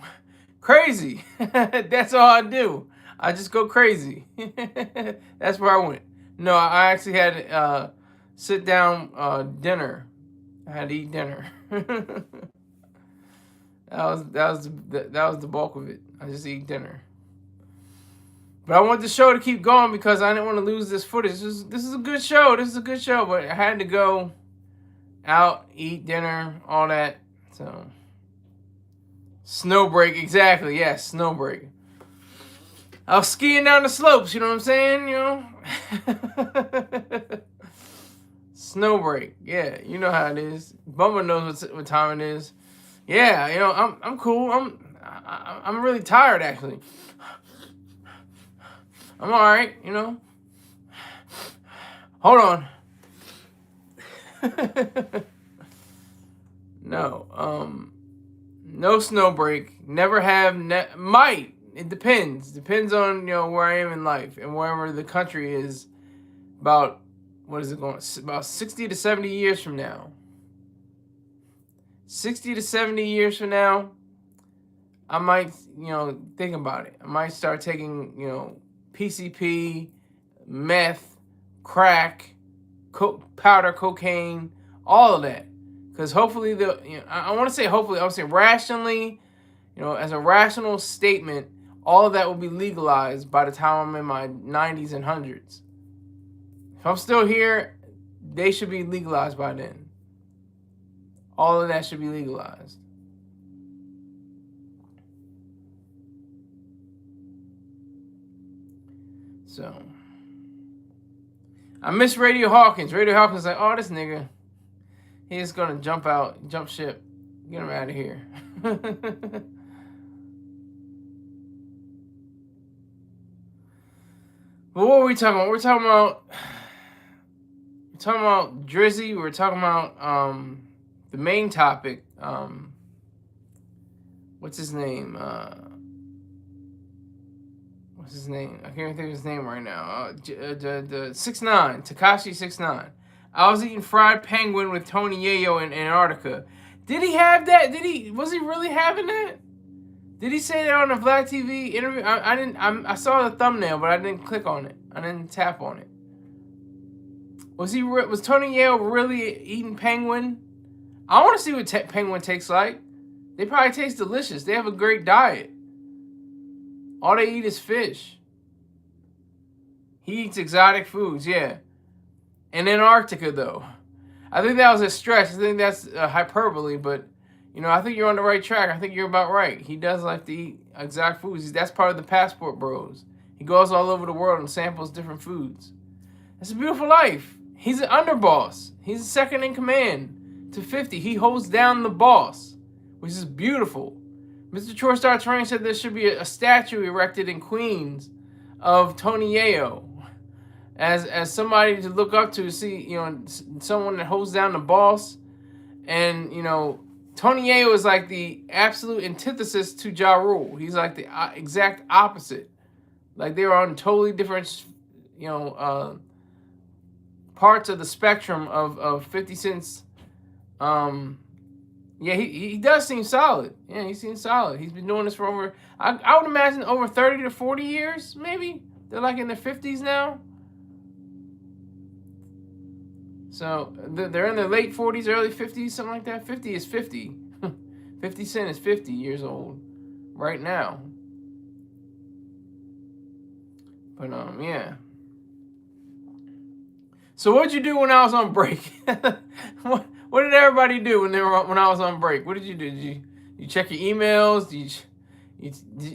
Crazy. That's all I do. I just go crazy. That's where I went. No, I actually had sit down dinner. I had to eat dinner. that was the bulk of it. I just eat dinner. But I want the show to keep going because I didn't want to lose this footage. This is a good show. But I had to go out, eat dinner, all that. So snow break, exactly. Yes, snow break. I was skiing down the slopes, you know what I'm saying? Snow break. Yeah, you know how it is. Bumba knows what time it is. Yeah, you know, I'm cool. I'm really tired actually. I'm all right, you know. Hold on. No snow break. Never have. Might. It depends. Depends on, you know, where I am in life and wherever the country is. About, what is it going? About 60 to 70 years from now. 60 to 70 years from now, I might, you know, think about it. I might start taking, you know, PCP, meth, crack, powder cocaine, all of that. Because hopefully, I want to say hopefully, I would say rationally, you know, as a rational statement, all of that will be legalized by the time I'm in my 90s and 100s. If I'm still here, they should be legalized by then. All of that should be legalized. So, I miss Radio Hawkins. Radio Hawkins is like, oh, this nigga, he's gonna jump ship. Get him out of here. But what were we talking about? We're talking about Drizzy. We're talking about the main topic. What's his name? What's his name? I can't think of his name right now. The 6ix9ine, Tekashi 6ix9ine. I was eating fried penguin with Tony Yayo in Antarctica. Did he have that? Was he really having that? Did he say that on a Vlad TV interview? I didn't. I saw the thumbnail, but I didn't click on it. I didn't tap on it. Was Tony Yayo really eating penguin? I want to see what penguin tastes like. They probably taste delicious. They have a great diet. All they eat is fish. He eats exotic foods, yeah. In Antarctica, though. I think that was a stretch. I think that's hyperbole, but, you know, I think you're on the right track. I think you're about right. He does like to eat exotic foods. That's part of the passport bros. He goes all over the world and samples different foods. It's a beautiful life. He's an underboss. He's second in command to 50. He holds down the boss, which is beautiful. Mr. Chorstar Terrain said there should be a statue erected in Queens of Tony Yayo as somebody to look up to, see, you know, someone that holds down the boss. And, you know, Tony Yayo is like the absolute antithesis to Ja Rule. He's like the exact opposite. Like, they are on totally different, you know, parts of the spectrum of 50 Cent's. Yeah, he does seem solid. Yeah, he seems solid. He's been doing this for over, I would imagine, over 30 to 40 years, maybe. They're like in their 50s now. So they're in their late 40s, early 50s, something like that. 50 is 50. 50 Cent is 50 years old right now. But yeah. So what'd you do when I was on break? What did everybody do when I was on break? What did you do? Did you check your emails?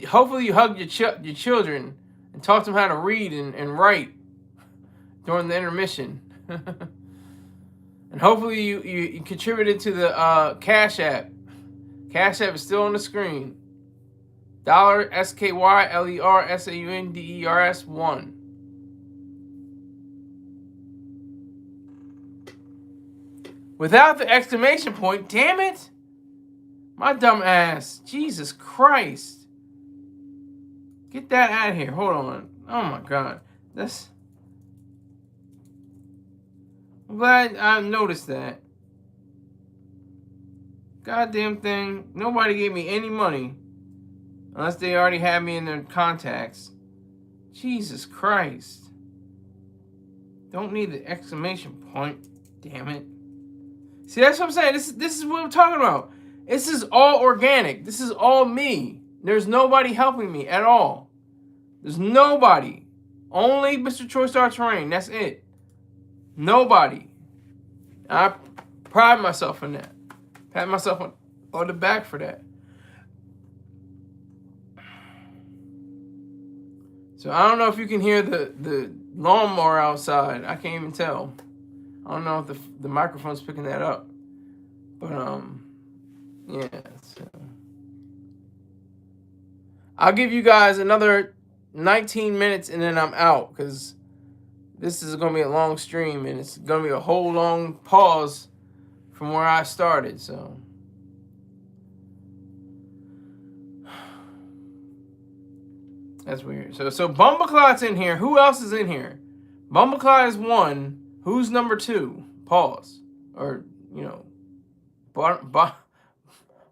Hopefully you hugged your children and taught them how to read and write during the intermission. And hopefully you contributed to the Cash App. Cash App is still on the screen. $SKYLERSAUNDERS1. Without the exclamation point, damn it! My dumb ass. Jesus Christ. Get that out of here. Hold on. Oh my God. I'm glad I noticed that. Goddamn thing. Nobody gave me any money. Unless they already had me in their contacts. Jesus Christ. Don't need the exclamation point. Damn it. See, that's what I'm saying. This is what I'm talking about. This is all organic. This is all me. There's nobody helping me at all. There's nobody. Only Mr. Choice-Star Terrain. That's it. Nobody. I pride myself in that. Pat myself on the back for that. So I don't know if you can hear the lawnmower outside. I can't even tell. I don't know if the microphone's picking that up, but yeah. So I'll give you guys another 19 minutes and then I'm out because this is gonna be a long stream and it's gonna be a whole long pause from where I started. So that's weird. So Bumbleclot's in here. Who else is in here? Bumbleclot is 1. Who's number 2? Pause. Or, you know,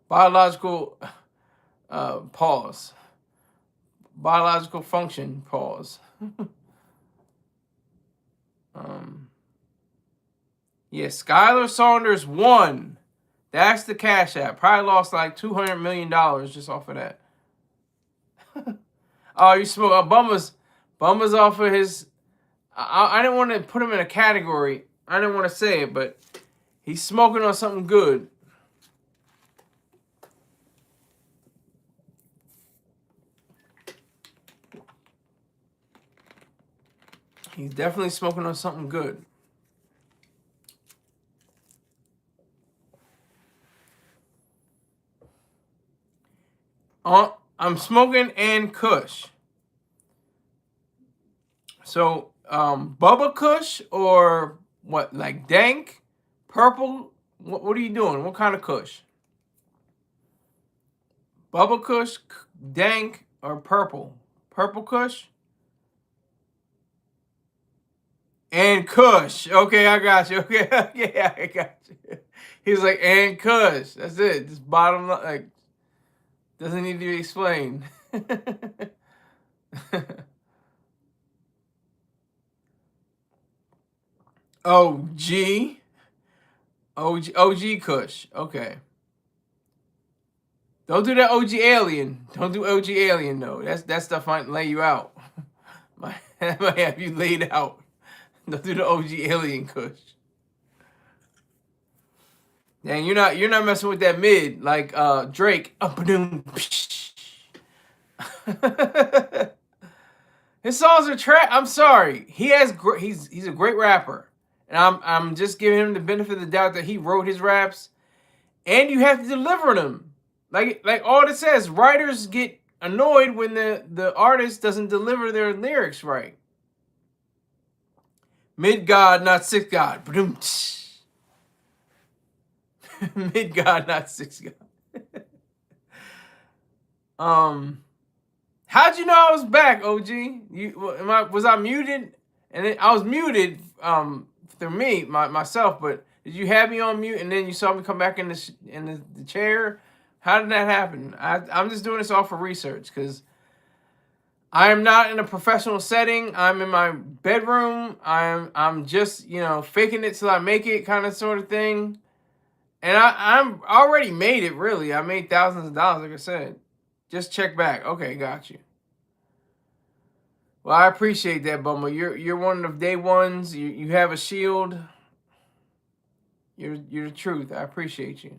biological pause. Biological function pause. Yeah, Skylar Saunders 1. That's the Cash App. Probably lost like $200 million just off of that. Oh, you smoke. Bumba's off of his. I didn't want to put him in a category. I didn't want to say it, but he's smoking on something good. He's definitely smoking on something good. I'm smoking and Kush. So, Bubba Kush or what? Like Dank, purple. What are you doing? What kind of Kush? Bubba Kush, Dank, or purple? Purple Kush. And Kush. Okay, I got you. Okay, yeah, I got you. He's like, and Kush. That's it. Just bottom like doesn't need to be explained. OG. OG Kush. Okay. Don't do that OG Alien. Don't do OG Alien though. That stuff might lay you out. That might have you laid out. Don't do the OG Alien Kush. Dang, you're not messing with that mid like Drake. His songs are trash. I'm sorry. He's a great rapper, and I'm just giving him the benefit of the doubt that he wrote his raps, and you have to deliver them. Like all it says, writers get annoyed when the artist doesn't deliver their lyrics right. Mid God, not 6ix9ine. Mid God, not 6ix9ine. How'd you know I was back, OG? Was I muted? And then I was muted through me myself, but did you have me on mute and then you saw me come back in the chair? How did that happen? I'm just doing this all for research because I am not in a professional setting. I'm in my bedroom. I'm just faking it till I make it kind of sort of thing. And I'm already made it, really. I made thousands of dollars, like I said. Just check back. Okay, got you. Well, I appreciate that, Bumble. You're one of the day ones. You have a shield. You're the truth. I appreciate you.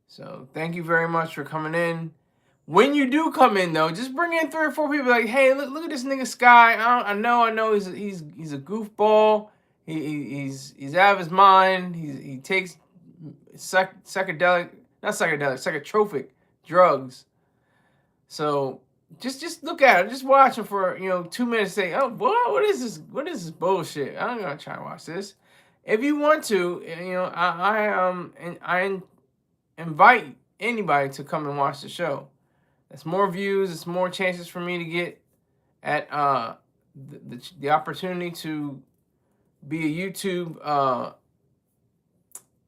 So thank you very much for coming in. When you do come in, though, just bring in 3 or 4 people. Like, hey, look at this nigga Sky. I know he's a goofball. He's out of his mind. He takes psychotropic drugs. So just look at it. Just watch him for 2 minutes. Say, oh, what is this? What is this bullshit? I'm gonna try to watch this. If you want to, I invite anybody to come and watch the show. It's more views. It's more chances for me to get at the opportunity to be a YouTube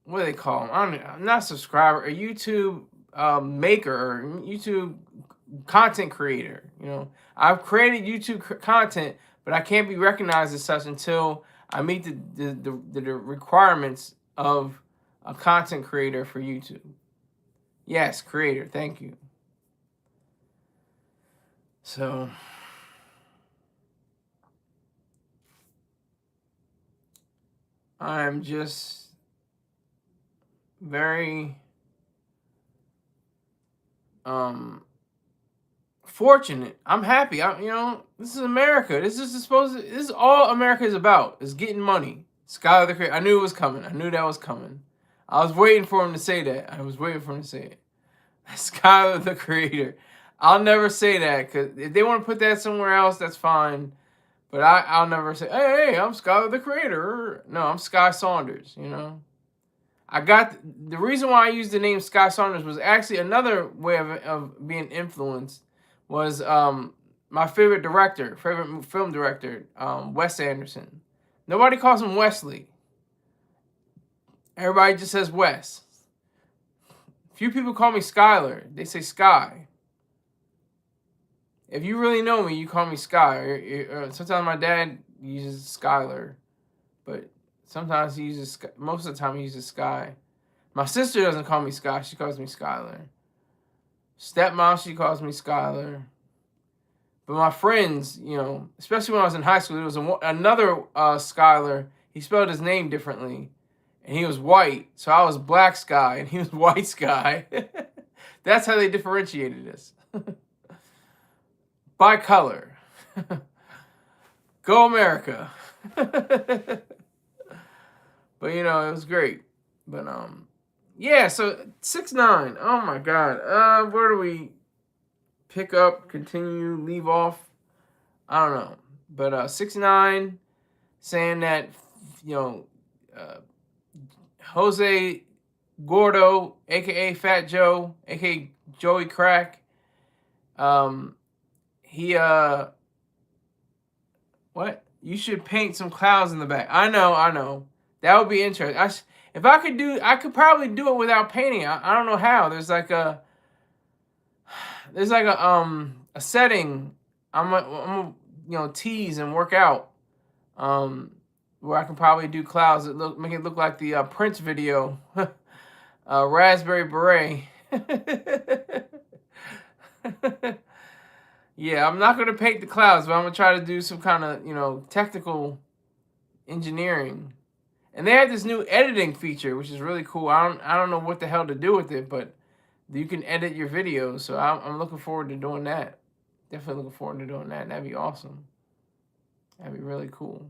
what do they call them? I'm not a subscriber, a YouTube maker or YouTube content creator. I've created YouTube content, but I can't be recognized as such until I meet the requirements of a content creator for YouTube. Yes, creator. Thank you. So I'm just very fortunate. I'm happy. This is America. This is all America is about, is getting money. Skylar the Creator. I knew it was coming. I knew that was coming. I was waiting for him to say that. I was waiting for him to say it. Skylar the Creator. I'll never say that, because if they want to put that somewhere else, that's fine. But I'll never say, hey, I'm Skylar the Creator. No, I'm Sky Saunders, I got the reason why I used the name Sky Saunders was actually another way of being influenced was my favorite film director, Wes Anderson. Nobody calls him Wesley. Everybody just says Wes. Few people call me Skylar. They say Sky. If you really know me, you call me Sky. Sometimes my dad uses Skylar, but sometimes he uses, most of the time he uses Sky. My sister doesn't call me Sky. She calls me Skylar. Stepmom, she calls me Skylar. But my friends, especially when I was in high school, there was another Skylar. He spelled his name differently. And he was white. So I was Black Sky and he was White Sky. That's how they differentiated us. By color. Go America. But it was great. But yeah, so 6ix9ine. Oh my god. Where do we pick up, continue, leave off? I don't know. But 6ix9ine saying that Jose Gordo, aka Fat Joe, aka Joey Crack, he what? You should paint some clouds in the back. I know. That would be interesting. If I could probably do it without painting. I don't know how. There's like a setting. I'm tease and work out. Where I can probably do clouds that make it look like the Prince video, Raspberry Beret. Yeah, I'm not gonna paint the clouds, but I'm gonna try to do some kind of technical engineering. And they have this new editing feature, which is really cool. I don't know what the hell to do with it, but you can edit your videos. So I'm looking forward to doing that. Definitely looking forward to doing that. That'd be awesome. That'd be really cool.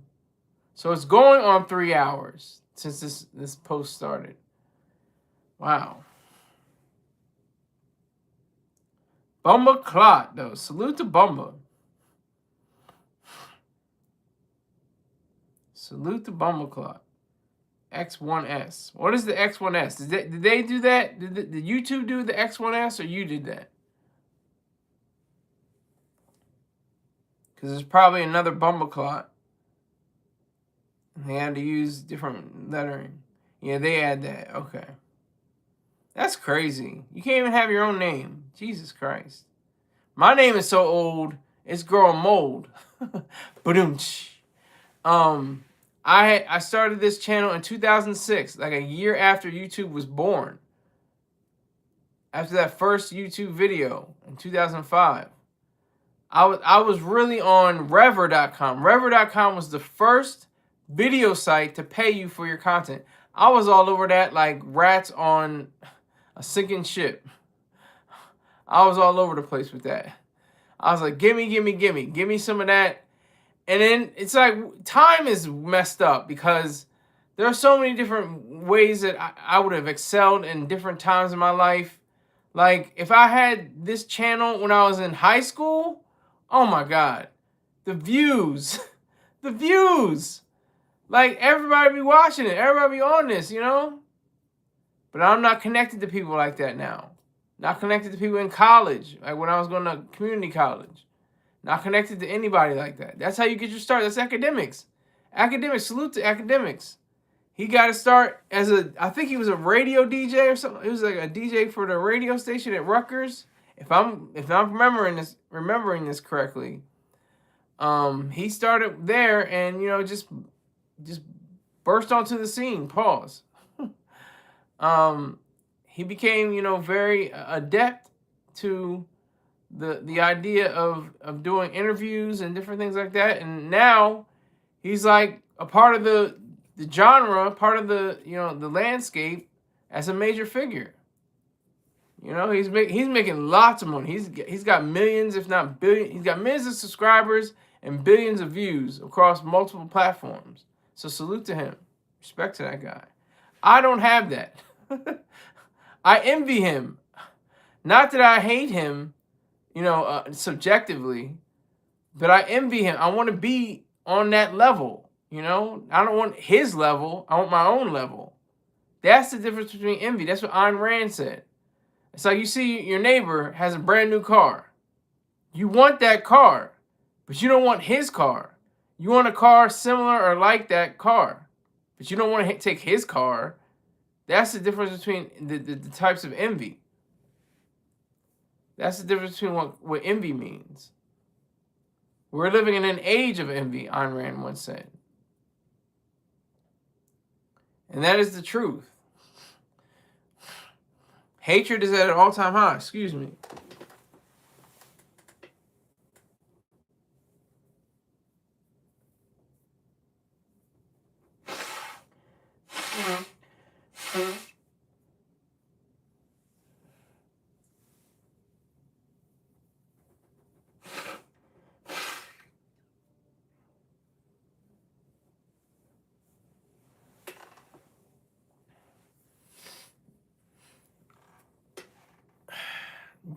So it's going on 3 hours since this post started. Wow. Bumba Clot, though. Salute to Bumba. Salute to Bumba Clot. X1S. What is the X1S? Did they do that? Did YouTube do the X1S, or you did that? Because there's probably another Bumba Clot. They had to use different lettering. Yeah, they had that. Okay. That's crazy. You can't even have your own name. Jesus Christ. My name is so old, it's growing mold. Ba-doom-tsh. I started this channel in 2006, like a year after YouTube was born. After that first YouTube video in 2005. I was really on Rever.com. Rever.com was the first video site to pay you for your content. I was all over that like rats on a sinking ship. I was all over the place with that. I was like, gimme some of that. And then it's like time is messed up because there are so many different ways that I would have excelled in different times in my life. Like if I had this channel when I was in high school, oh my God, the views, the views. Like, everybody be watching it. Everybody be on this, But I'm not connected to people like that now. Not connected to people in college. Like, when I was going to community college. Not connected to anybody like that. That's how you get your start. That's academics. Academics. Salute to academics. He got to start as I think he was a radio DJ or something. He was like a DJ for the radio station at Rutgers. If I'm remembering this correctly. He started there and, just burst onto the scene. Pause. He became, very adept to the idea of doing interviews and different things like that. And now he's like a part of the genre, part of the the landscape as a major figure. You know, he's making lots of money. He's got millions, if not billions. He's got millions of subscribers and billions of views across multiple platforms. So salute to him. Respect to that guy. I don't have that. I envy him. Not that I hate him, you know, subjectively, but I envy him. I want to be on that level. You know, I don't want his level. I want my own level. That's the difference between envy. That's what Ayn Rand said. It's like you see your neighbor has a brand new car. You want that car, but you don't want his car. You want a car similar or like that car, but you don't want to take his car. That's the difference between the types of envy. That's the difference between what envy means. We're living in an age of envy, Ayn Rand once said. And that is the truth. Hatred is at an all-time high. Excuse me.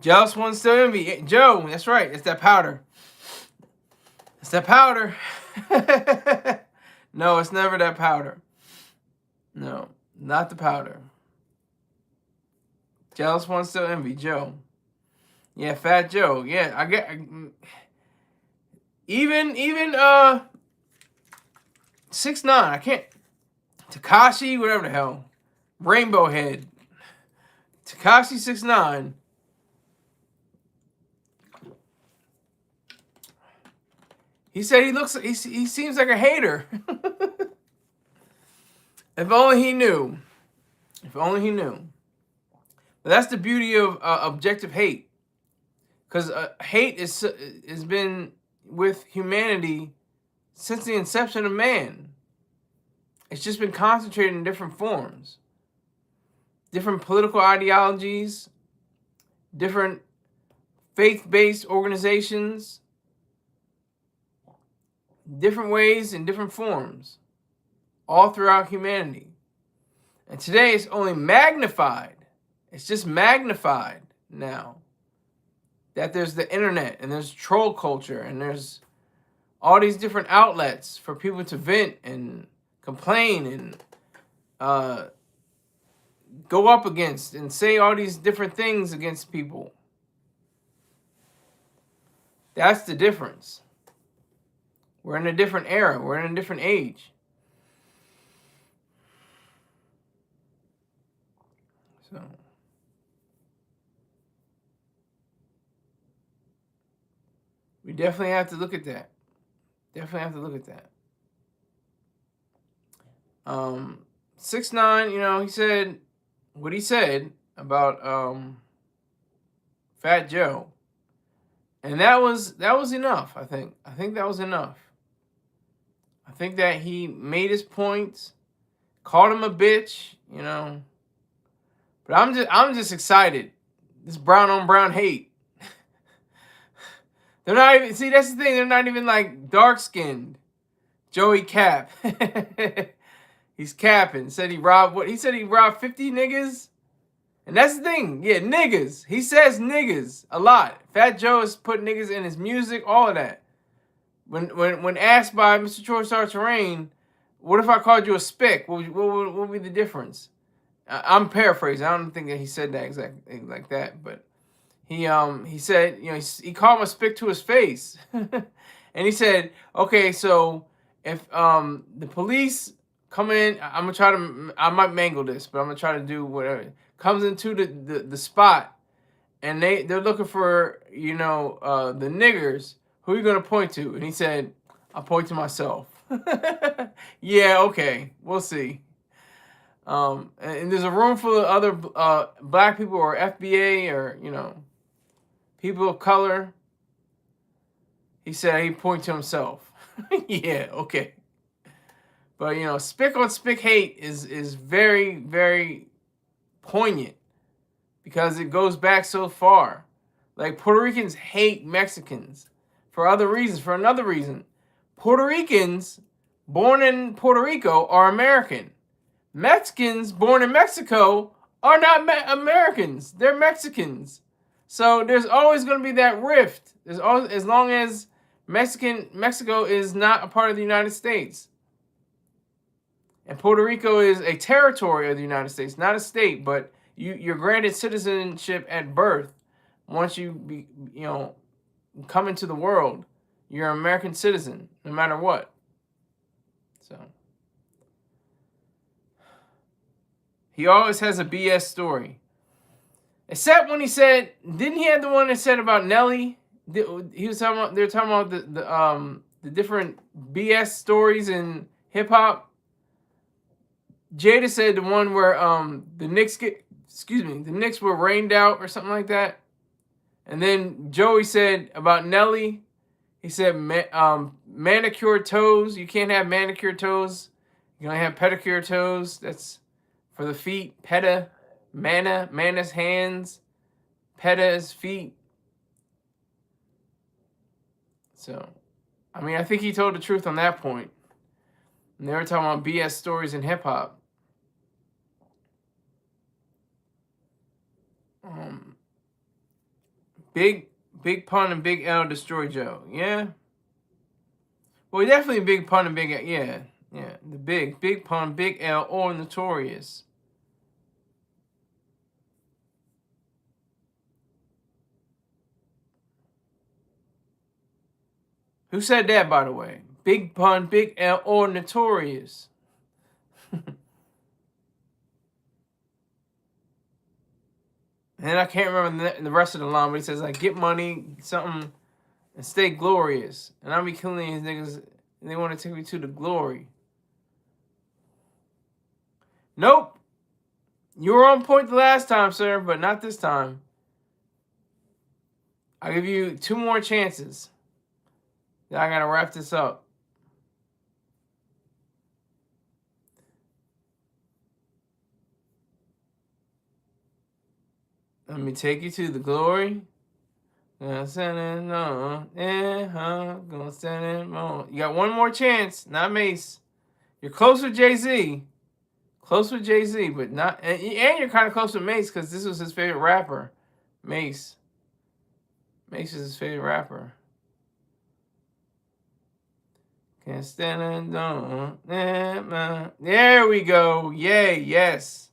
Jealous ones still envy. Joe, that's right. It's that powder. It's that powder. No, it's never that powder. No, not the powder. Jealous ones still envy. Joe. Yeah, Fat Joe. Yeah, I get. Even 6ix9ine. I can't. Tekashi, whatever the hell. Rainbow Head. Tekashi 6ix9ine. He said he seems like a hater. If only he knew. If only he knew. But that's the beauty of objective hate. Because hate has been with humanity since the inception of man. It's just been concentrated in different forms. Different political ideologies, different faith-based organizations, different ways and different forms, all throughout humanity. And today it's only magnified. It's just magnified now that there's the internet and there's troll culture and there's all these different outlets for people to vent and complain and go up against and say all these different things against people. That's the difference. We're in a different era. We're in a different age. So we definitely have to look at that. Definitely have to look at that. 6ix9ine, you know, he said what he said about Fat Joe. And that was enough, I think. I think that was enough. I think that he made his points, called him a bitch, you know. But I'm just excited. This brown on brown hate. They're not even, see, that's the thing, they're not even like dark skinned. Joey Cap. He's capping. Said he robbed 50 niggas. And that's the thing. Yeah, niggas. He says niggas a lot. Fat Joe has put niggas in his music, all of that. When asked by Mr. Choice Terrain, what if I called you a spick? What would be the difference? I'm paraphrasing. I don't think that he said that exactly like that, but he said, you know, he called him a spick to his face. And he said, okay, so if the police come in, I might mangle this, but I'm gonna try to do whatever. Comes into the spot, and they're looking for, you know, the niggers. Who are you gonna point to? And he said, I'll point to myself. Yeah, okay, we'll see. And there's a room full of other black people or FBA or, you know, people of color. He said he'd point to himself. Yeah, okay. But, you know, spick on spick hate is very, very poignant. because it goes back so far. Like, Puerto Ricans hate Mexicans for other reasons. For another reason, Puerto Ricans born in Puerto Rico are American. Mexicans born in Mexico are not Americans. They're Mexicans. So there's always going to be that rift. There's always, as long as Mexico is not a part of the United States. And Puerto Rico is a territory of the United States, not a state, but you're granted citizenship at birth. Once you come into the world, you're an American citizen, no matter what. So he always has a BS story. Except when he said, didn't he have the one that said about Nelly? He was talking about, they were talking about the different BS stories in hip hop. Jada said the one where the Knicks were rained out or something like that. And then Joey said about Nelly, he said manicured toes. You can't have manicured toes. You can only have pedicure toes. That's for the feet. Mana's hands. Peta's feet. So, I mean, I think he told the truth on that point. And they were talking about BS stories in hip hop. Big Pun and Big L destroy Joe. Yeah. Well, definitely Big Pun and Big L. Yeah. The Big Pun, Big L, or Notorious. Who said that, by the way? Big Pun, Big L, or Notorious. And I can't remember the rest of the line, but he says, like, get money, something, and stay glorious. And I'll be killing these niggas, and they want to take me to the glory. Nope. You were on point the last time, sir, but not this time. I'll give you 2 more chances. Then I gotta wrap this up. Let me take you to the glory. Gonna send it on. Gonna send it on. You got 1 more chance, not Mace. You're close with Jay-Z. Close with Jay-Z, but not. And you're kind of close with Mace because this was his favorite rapper. Mace. Mace is his favorite rapper. Can't stand it on. There we go. Yay, yes.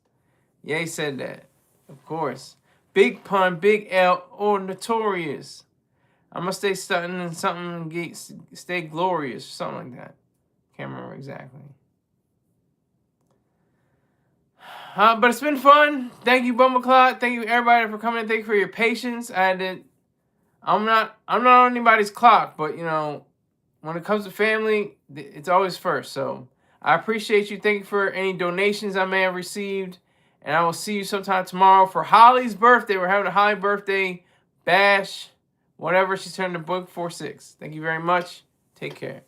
Yay said that. Of course. Big Pun, Big L, or Notorious. I'm going to stay stunting and something, stay glorious, something like that. Can't remember exactly. But it's been fun. Thank you, Bumbleclot. Thank you, everybody, for coming. Thank you for your patience. I'm not on anybody's clock, but, you know, when it comes to family, it's always first. So I appreciate you. Thank you for any donations I may have received. And I will see you sometime tomorrow for Holly's birthday. We're having a Holly birthday bash, whatever. She's turning the book 46. Thank you very much. Take care.